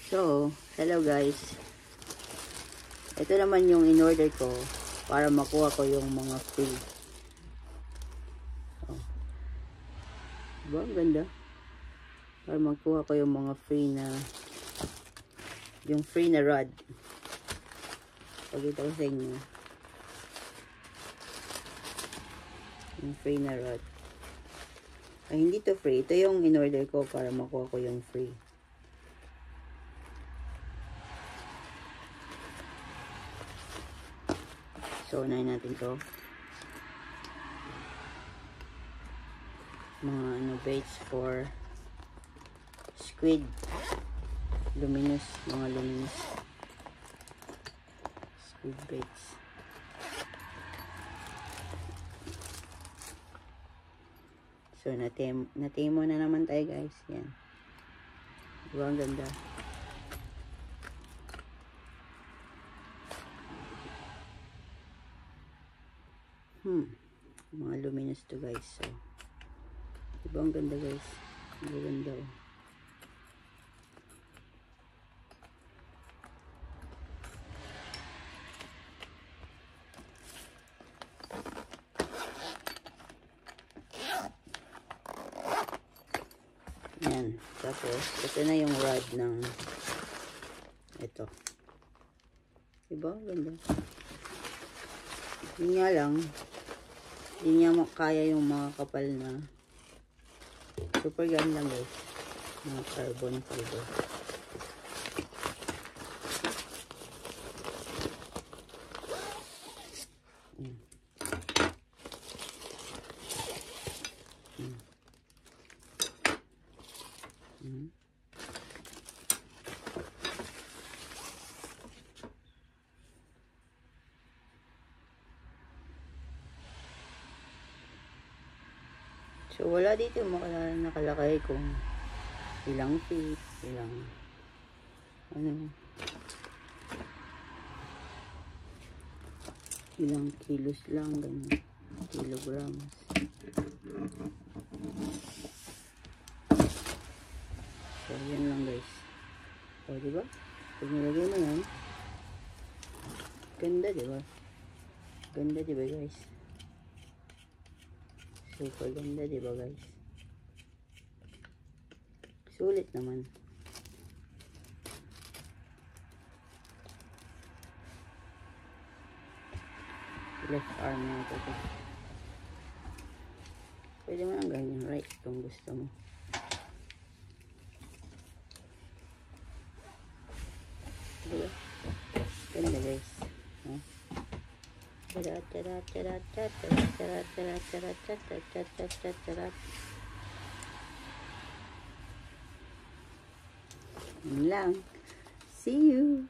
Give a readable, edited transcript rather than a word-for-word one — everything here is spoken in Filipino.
So, hello guys. Ito naman yung in-order ko para makuha ko yung mga free. Oh. Diba? Ang ganda. Para makuha ko yung mga free na rod. Pagkita ko sa inyo. Yung free na rod. Ay, hindi to free. Ito yung in-order ko para makuha ko yung free. So, unahin natin to. Mga baits for squid. Luminous. Mga luminous. Squid baits. So, natimo na naman tayo guys. Yan. Diba ang ganda? Mga luminous to guys. So, diba ang ganda guys? Ang ganda oh. Yan. Tapos, ito na yung rod ng ito. Diba? Ganda. Yun nga lang, hindi niya kaya yung mga kapal na super ganda guys. Mga carbon fiber. So, wala dito nakalakay kung ilang feet, ilang kilos lang, ganun, kilograms. So, yan lang guys. O, diba? Pag nilagay mo yan, ganda, diba? Ganda, diba guys? Super ganda, diba guys? Sulit naman. Left arm na ito. Pwede mo lang ganyan right kung gusto mo. Diba? Ganda guys. Huh? Yun lang. See you!